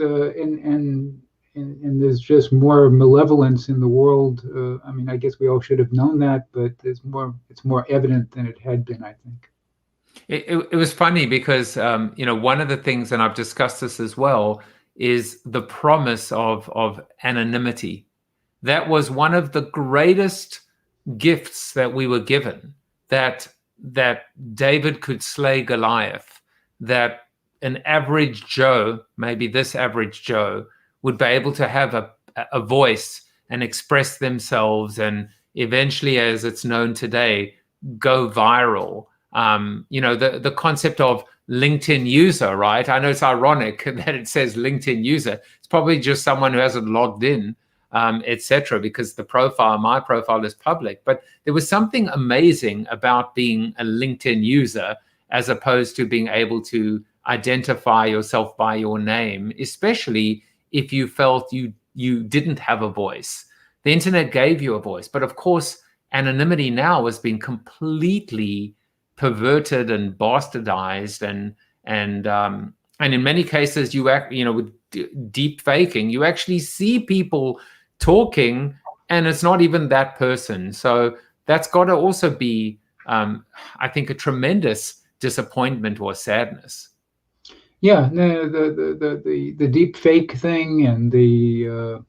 and there's just more malevolence in the world. I mean, I guess we all should have known that, but it's more evident than it had been, I think. It was funny because, one of the things, and I've discussed this as well, is the promise of anonymity. That was one of the greatest gifts that we were given, that David could slay Goliath, that an average Joe, maybe this average Joe, would be able to have a voice and express themselves, and eventually, as it's known today, go viral. The concept of LinkedIn user, right? I know it's ironic that it says LinkedIn user. It's probably just someone who hasn't logged in, etc., because my profile is public. But there was something amazing about being a LinkedIn user as opposed to being able to identify yourself by your name, especially if you felt you didn't have a voice. The internet gave you a voice, but of course, anonymity now has been completely perverted and bastardized, and in many cases, with deep faking, you actually see people talking, and it's not even that person. So that's got to also be, I think, a tremendous disappointment or sadness. Yeah, no, the deep fake thing, and the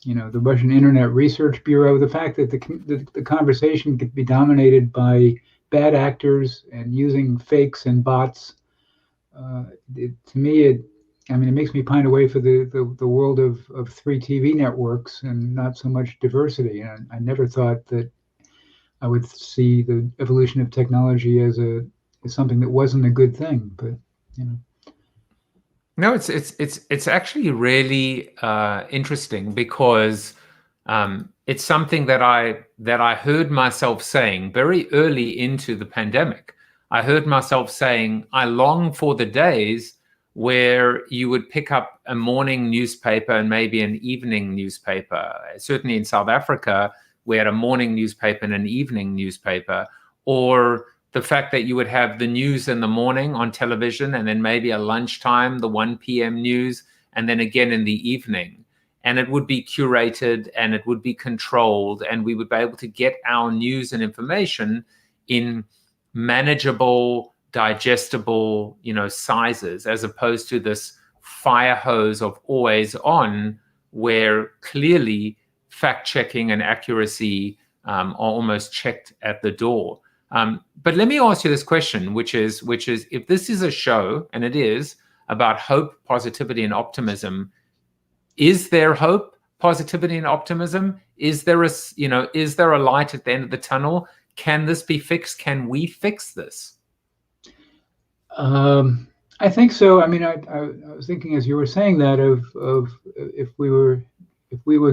Russian Internet Research Bureau, the fact that the conversation could be dominated by bad actors and using fakes and bots, to me, it makes me pine away for the world of 3 TV networks and not so much diversity. And I never thought that I would see the evolution of technology as something that wasn't a good thing, but No, it's actually really interesting because it's something that I heard myself saying very early into the pandemic. I heard myself saying, I long for the days where you would pick up a morning newspaper and maybe an evening newspaper. Certainly in South Africa, we had a morning newspaper and an evening newspaper, or the fact that you would have the news in the morning on television and then maybe at lunchtime, the 1 p.m. news, and then again in the evening. And it would be curated and it would be controlled, and we would be able to get our news and information in manageable, digestible, sizes, as opposed to this fire hose of always on, where clearly fact checking and accuracy are almost checked at the door. But let me ask you this question, which is, if this is a show, and it is, about hope, positivity, and optimism, is there hope, positivity, and optimism? Is there a light at the end of the tunnel? Can this be fixed? Can we fix this? I think so. I mean, I was thinking as you were saying that of if we were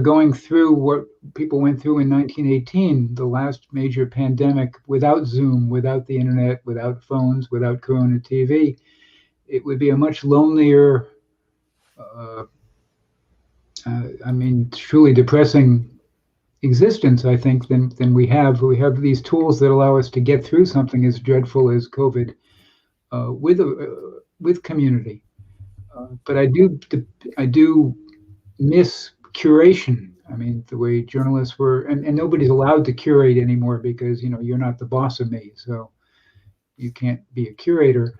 going through what people went through in 1918, the last major pandemic, without Zoom, without the internet, without phones, without Corona TV, it would be a much lonelier, truly depressing existence, I think, than we have. We have these tools that allow us to get through something as dreadful as COVID with community. But I do miss curation. I mean, the way journalists were, and nobody's allowed to curate anymore because, you're not the boss of me, so you can't be a curator.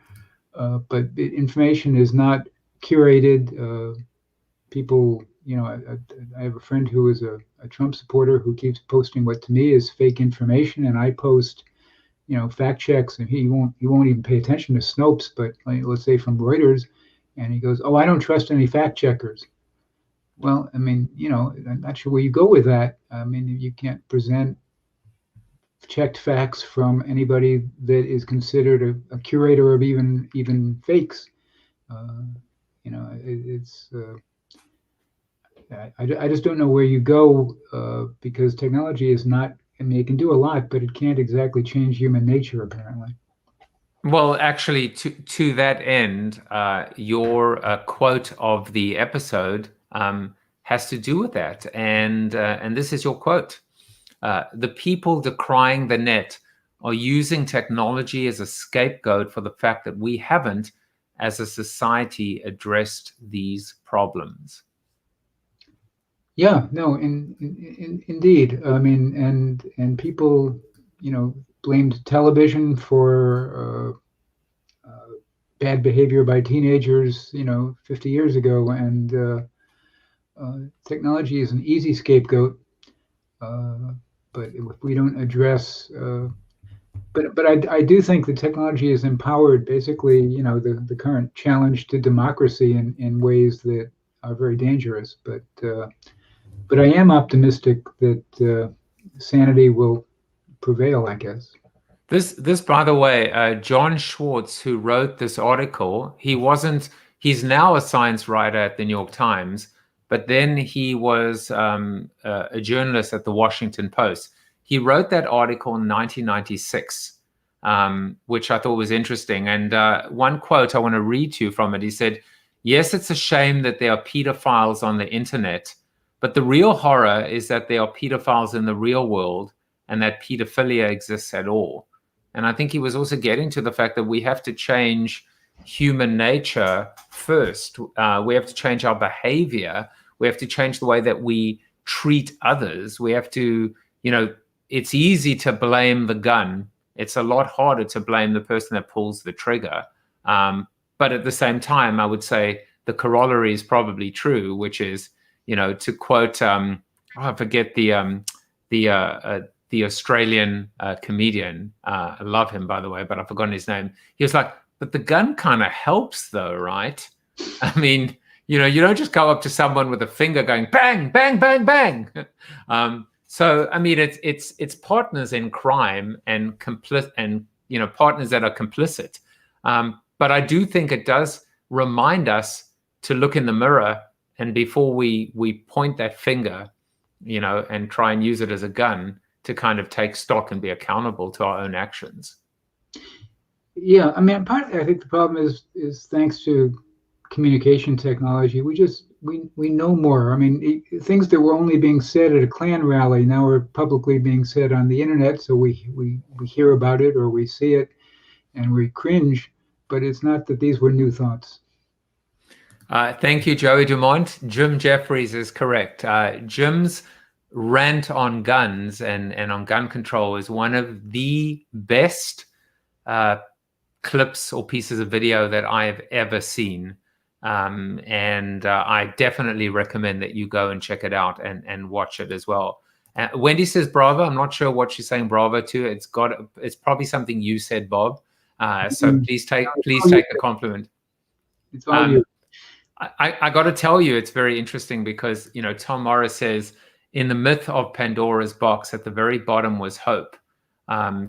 But information is not curated. People, I have a friend who is a Trump supporter who keeps posting what to me is fake information, and I post, fact checks, and he won't even pay attention to Snopes, but let's say from Reuters, and he goes, "Oh, I don't trust any fact checkers." Well, I mean, I'm not sure where you go with that. I mean, you can't present checked facts from anybody that is considered a curator of even fakes. I just don't know where you go because technology is not. I mean, it can do a lot, but it can't exactly change human nature, apparently. Well, actually, to that end, your quote of the episode has to do with that, and this is your quote: "The people decrying the net are using technology as a scapegoat for the fact that we haven't, as a society, addressed these problems." Yeah, no, indeed. I mean, and people, blamed television for bad behavior by teenagers, 50 years ago, and technology is an easy scapegoat. But if we don't address, but I do think that technology has empowered basically, the current challenge to democracy in ways that are very dangerous. But I am optimistic that sanity will prevail, I guess. This, by the way, John Schwartz, who wrote this article, he's now a science writer at the New York Times, but then he was a journalist at the Washington Post. He wrote that article in 1996, which I thought was interesting. And one quote I want to read to you from it, he said, "Yes, it's a shame that there are pedophiles on the internet, but the real horror is that there are pedophiles in the real world and that pedophilia exists at all." And I think he was also getting to the fact that we have to change human nature first. We have to change our behavior. We have to change the way that we treat others. We have to, it's easy to blame the gun. It's a lot harder to blame the person that pulls the trigger. But at the same time, I would say the corollary is probably true, which is, to quote, I forget the Australian comedian. I love him, by the way, but I've forgotten his name. He was like, "But the gun kind of helps, though, right?" I mean, you don't just go up to someone with a finger going bang, bang, bang, bang. So, I mean, it's partners in crime and partners that are complicit. But I do think it does remind us to look in the mirror, and before we point that finger, and try and use it as a gun, to kind of take stock and be accountable to our own actions. Yeah, I mean, I think the problem is thanks to communication technology. We know more. I mean, things that were only being said at a Klan rally now are publicly being said on the internet. So we hear about it or we see it and we cringe. But it's not that these were new thoughts. Thank you, Joey Dumont. Jim Jeffries is correct. Jim's rant on guns and on gun control is one of the best clips or pieces of video that I've ever seen. And I definitely recommend that you go and check it out and watch it as well. Wendy says bravo. I'm not sure what she's saying bravo to. It's probably something you said, Bob. So please take the compliment. It's all you. I got to tell you, it's very interesting because, you know, Tom Morris says in the myth of Pandora's box, at the very bottom was hope.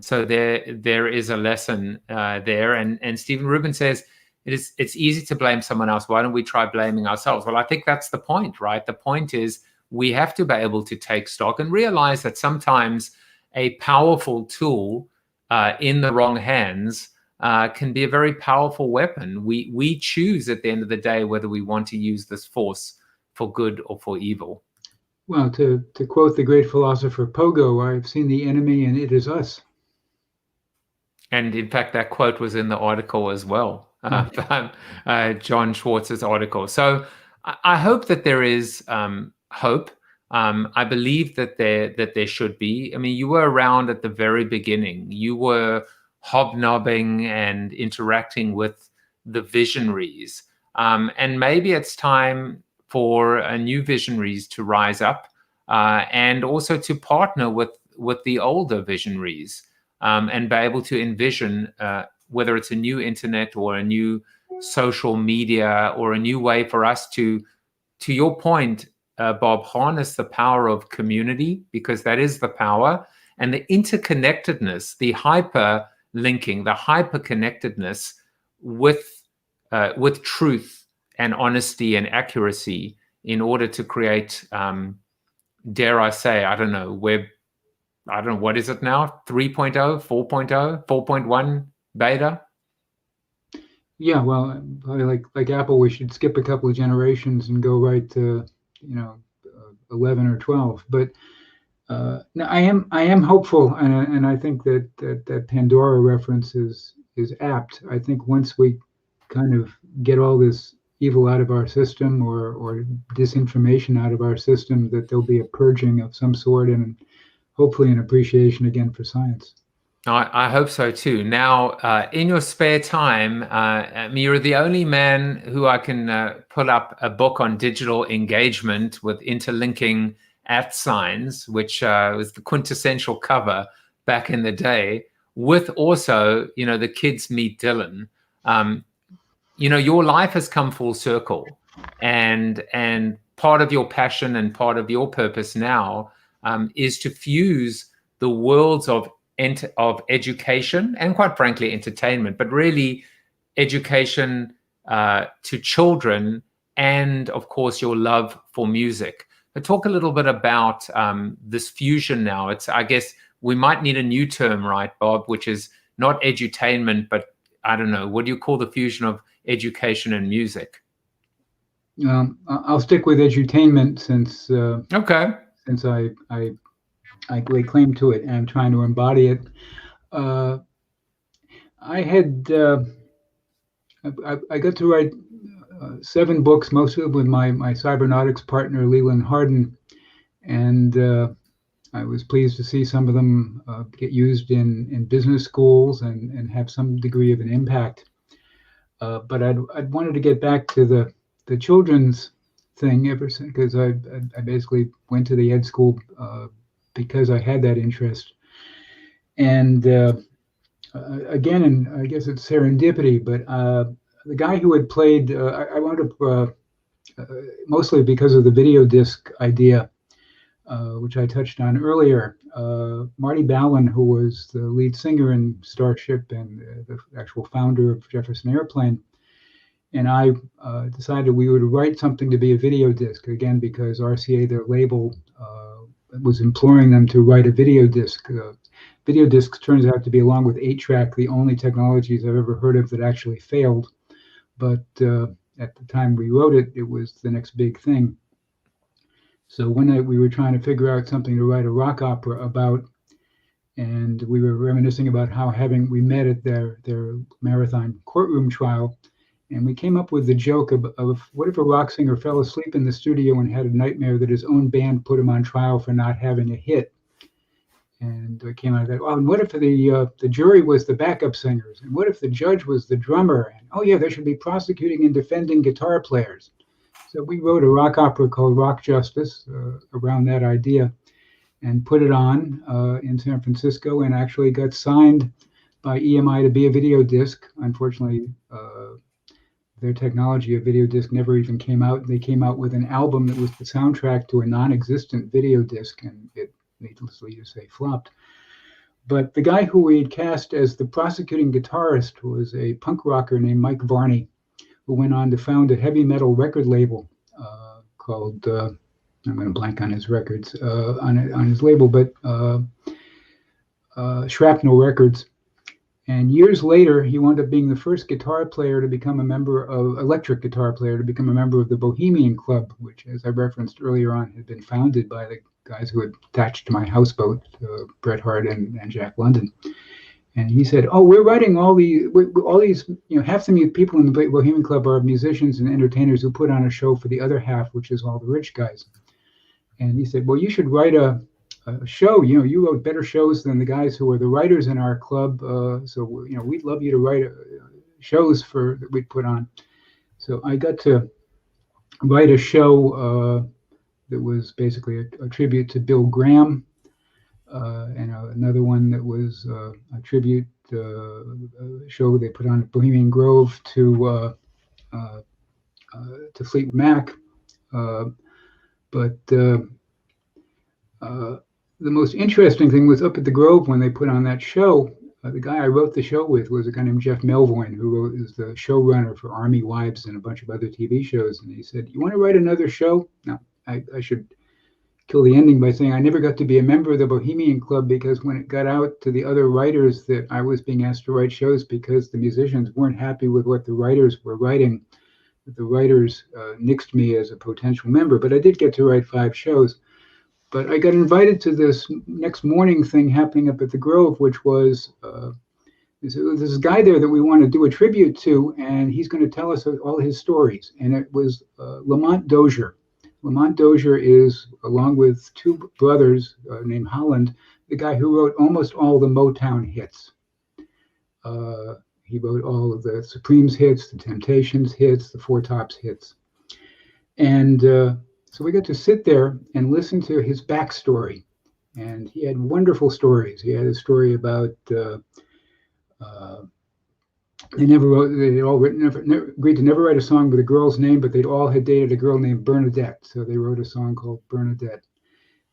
So there is a lesson there. And Stephen Rubin says it's easy to blame someone else. Why don't we try blaming ourselves? Well, I think that's the point, right? The point is we have to be able to take stock and realize that sometimes a powerful tool in the wrong hands can be a very powerful weapon. We choose at the end of the day whether we want to use this force for good or for evil. Well, to quote the great philosopher Pogo, I've seen the enemy and it is us. And in fact, that quote was in the article as well, John Schwartz's article. So I hope that there is hope. I believe that there should be. I mean, you were around at the very beginning. You were hobnobbing and interacting with the visionaries. And maybe it's time for new visionaries to rise up and also to partner with the older visionaries and be able to envision whether it's a new internet or a new social media or a new way for us to your point, Bob, harness the power of community, because that is the power, and the interconnectedness, the hyperlinking, the hyperconnectedness with truth and honesty and accuracy in order to create, dare I say, I don't know, what is it now? 3.0, 4.0, 4.1 beta? Yeah, well, probably like Apple, we should skip a couple of generations and go right to 11 or 12. But no, I am hopeful, and I think that Pandora reference is apt. I think once we kind of get all this evil out of our system or disinformation out of our system, that there'll be a purging of some sort and hopefully an appreciation again for science. I hope so too. Now, in your spare time, you're the only man who I can pull up a book on digital engagement with interlinking @ signs, which was the quintessential cover back in the day, with also, the kids meet Dylan. Your life has come full circle, and part of your passion and part of your purpose now is to fuse the worlds of education and, quite frankly, entertainment, but really education to children and, of course, your love for music. But talk a little bit about this fusion now. I guess we might need a new term, right, Bob, which is not edutainment, but I don't know, what do you call the fusion of education and music? I'll stick with edutainment since I lay claim to it and I'm trying to embody it. I got to write 7 books, mostly with my cybernautics partner, Leland Harden, and I was pleased to see some of them get used in business schools and have some degree of an impact. But I'd wanted to get back to the children's thing ever since, because I basically went to the ed school because I had that interest. And again, and I guess it's serendipity, but the guy who had played, I wound up, mostly because of the video disc idea, which I touched on earlier, Marty Ballin, who was the lead singer in Starship and the actual founder of Jefferson Airplane, and I decided we would write something to be a video disc, again, because RCA, their label, was imploring them to write a video disc. Video discs turns out to be, along with 8-track, the only technologies I've ever heard of that actually failed. But at the time we wrote it, it was the next big thing. So one night we were trying to figure out something to write a rock opera about, and we were reminiscing about how we met at their marathon courtroom trial, and we came up with the joke of what if a rock singer fell asleep in the studio and had a nightmare that his own band put him on trial for not having a hit. And it came out of that. Oh, and what if the jury was the backup singers? And what if the judge was the drummer? And oh yeah, they should be prosecuting and defending guitar players. So we wrote a rock opera called Rock Justice around that idea, and put it on in San Francisco, and actually got signed by EMI to be a video disc. Unfortunately, their technology of video disc never even came out. They came out with an album that was the soundtrack to a non-existent video disc, and it, needlessly to say, flopped. But the guy who we had cast as the prosecuting guitarist was a punk rocker named Mike Varney, who went on to found a heavy metal record label called, I'm going to blank on his records, on his label, but Shrapnel Records. And years later, he wound up being the first guitar player to become a member of, electric guitar player to become a member of the Bohemian Club, which, as I referenced earlier on, had been founded by the guys who had attached to my houseboat, Bret Hart and Jack London. And he said, "Oh, we're writing all these, half the people in the Bohemian Club are musicians and entertainers who put on a show for the other half, which is all the rich guys." And he said, "Well, you should write a show. You wrote better shows than the guys who are the writers in our club. So we'd love you to write shows that we'd put on." So I got to write a show that was basically a tribute to Bill Graham. And another one that was a tribute show they put on at Bohemian Grove to Fleetwood Mac. But the most interesting thing was up at the Grove when they put on that show. The guy I wrote the show with was a guy named Jeff Melvoin, who is the showrunner for Army Wives and a bunch of other TV shows. And he said, "You want to write another show?" Now, I should kill the ending by saying I never got to be a member of the Bohemian Club, because when it got out to the other writers that I was being asked to write shows because the musicians weren't happy with what the writers were writing, the writers nixed me as a potential member. But I did get to write 5 shows. But I got invited to this next morning thing happening up at the Grove, which was there's this guy there that we want to do a tribute to, and he's going to tell us all his stories. And it was Lamont Dozier. Lamont Dozier is, along with 2 brothers named Holland, the guy who wrote almost all the Motown hits. He wrote all of the Supremes hits, the Temptations hits, the Four Tops hits. And so we got to sit there and listen to his backstory. And he had wonderful stories. He had a story about they all agreed to never write a song with a girl's name, but they'd all had dated a girl named Bernadette. So they wrote a song called Bernadette.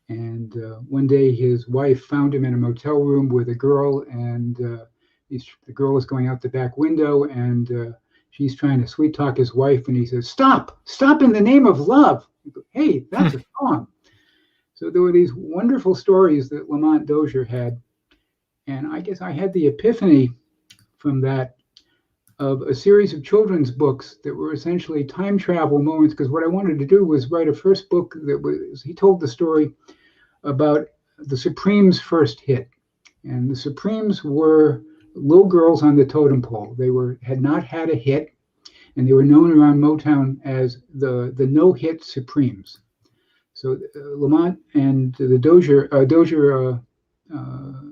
And one day his wife found him in a motel room with a girl, and the girl was going out the back window, and she's trying to sweet talk his wife, and he says, Stop in the name of love." Go, "Hey, that's a song." So there were these wonderful stories that Lamont Dozier had. And I guess I had the epiphany from that of a series of children's books that were essentially time travel moments, because what I wanted to do was write a first book that was, he told the story about the Supremes' first hit. And the Supremes were little girls on the totem pole. They had not had a hit, and they were known around Motown as the no-hit Supremes. So Lamont and the Dozier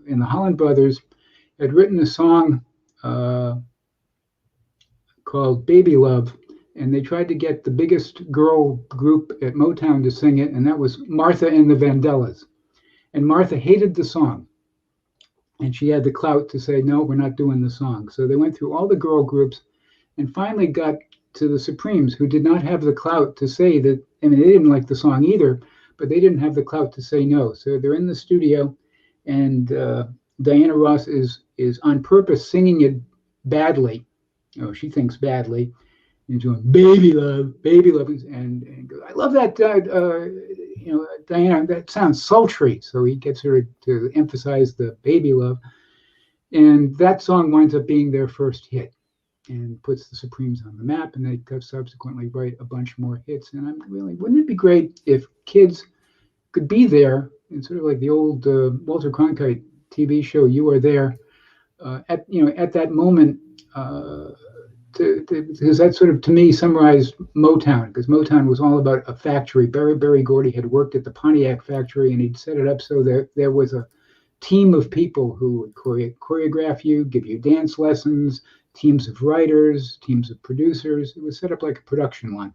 and the Holland brothers had written a song called Baby Love, and they tried to get the biggest girl group at Motown to sing it, and that was Martha and the Vandellas. And Martha hated the song, and she had the clout to say, "No, we're not doing the song." So they went through all the girl groups and finally got to the Supremes, who did not have the clout to say that. I mean, they didn't like the song either, but they didn't have the clout to say no. So they're in the studio, and Diana Ross is on purpose singing it badly. She thinks badly, and doing baby love, and goes, "I love that, Diana, that sounds sultry. So he gets her to emphasize the baby love. And that song winds up being their first hit and puts the Supremes on the map. And they subsequently write a bunch more hits. And I'm really, wouldn't it be great if kids could be there, and sort of like the old Walter Cronkite TV show, You Are There, at that moment, because that sort of, to me, summarized Motown, because Motown was all about a factory. Berry Gordy had worked at the Pontiac factory, and he'd set it up so that there was a team of people who would choreograph you, give you dance lessons, teams of writers, teams of producers. It was set up like a production line.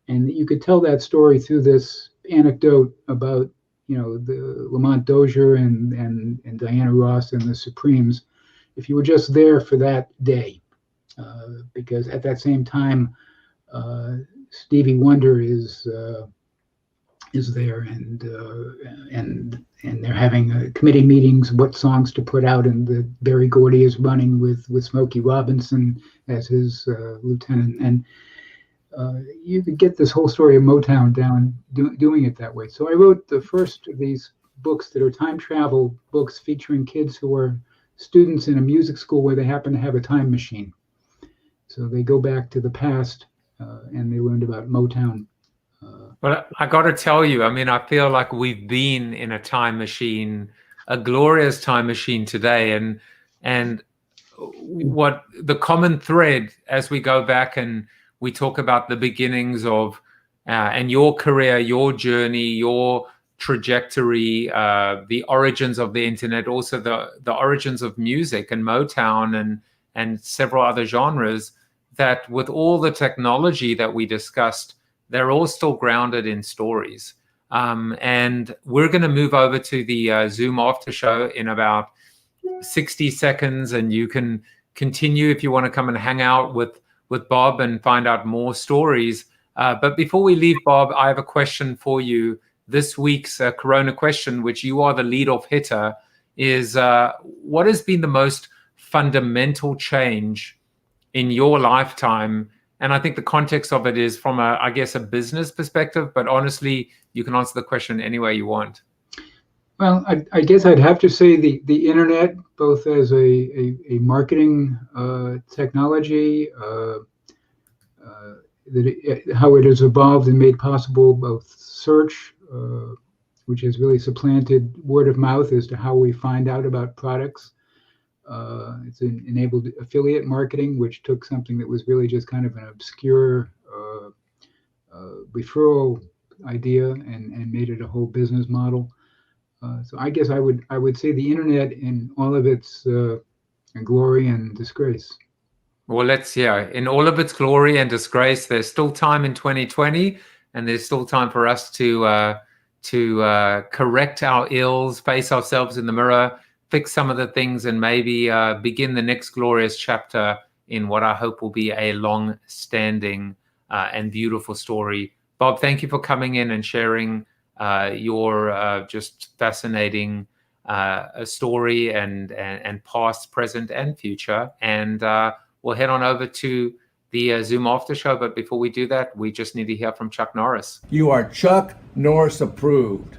And you could tell that story through this anecdote about, the Lamont Dozier and Diana Ross and the Supremes, if you were just there for that day. Because at that same time, Stevie Wonder is there, and they're having committee meetings, what songs to put out, and the Berry Gordy is running with Smokey Robinson as his lieutenant, and you could get this whole story of Motown down doing it that way. So I wrote the first of these books that are time travel books featuring kids who are students in a music school where they happen to have a time machine. So they go back to the past and they learned about Motown. But I got to tell you, I feel like we've been in a time machine, a glorious time machine today. And what the common thread as we go back and we talk about the beginnings of and your career, your journey, your trajectory, the origins of the internet, also the origins of music and Motown and several other genres, that with all the technology that we discussed, they're all still grounded in stories. And we're going to move over to the Zoom after show in about 60 seconds. And you can continue if you want to come and hang out with Bob and find out more stories. But before we leave, Bob, I have a question for you. This week's Corona question, which you are the lead-off hitter, is what has been the most fundamental change in your lifetime? And I think the context of it is from a business perspective, but honestly, you can answer the question any way you want. Well, I guess I'd have to say the internet, both as a marketing technology, how it has evolved and made possible both search, which has really supplanted word of mouth as to how we find out about products. It's enabled affiliate marketing, which took something that was really just kind of an obscure referral idea and made it a whole business model. So I guess I would say the internet in all of its glory and disgrace. Well, in all of its glory and disgrace, there's still time in 2020, and there's still time for us to correct our ills, face ourselves in the mirror, fix some of the things, and maybe begin the next glorious chapter in what I hope will be a long-standing and beautiful story. Bob, thank you for coming in and sharing your just fascinating story and past, present, and future. And we'll head on over to the Zoom after show. But before we do that, we just need to hear from Chuck Norris. You are Chuck Norris approved.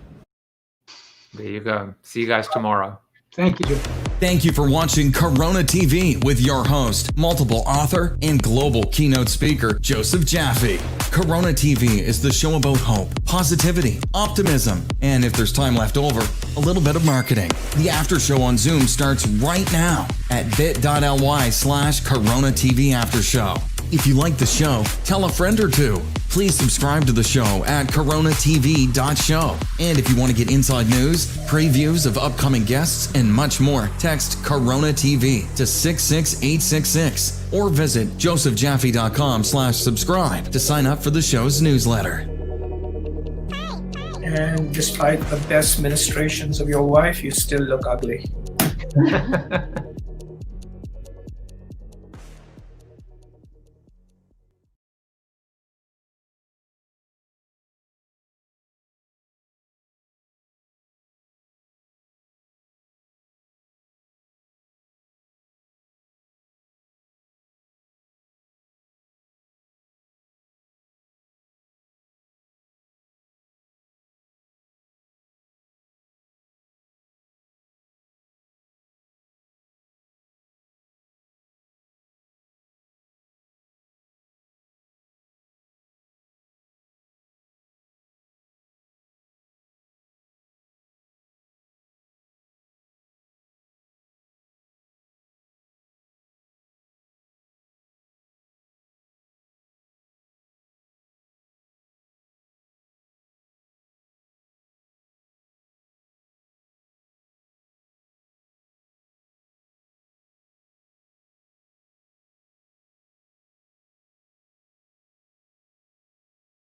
There you go. See you guys tomorrow. Thank you, Jim. Thank you for watching Corona TV with your host, multiple author and global keynote speaker, Joseph Jaffe. Corona TV is the show about hope, positivity, optimism, and if there's time left over, a little bit of marketing. The after show on Zoom starts right now at bit.ly/Corona TV After Show. If you like the show, tell a friend or two. Please subscribe to the show at CoronaTV.show. And if you want to get inside news, previews of upcoming guests, and much more, text Corona TV to 66866 or visit josephjaffe.com/subscribe to sign up for the show's newsletter. And despite the best ministrations of your wife, you still look ugly.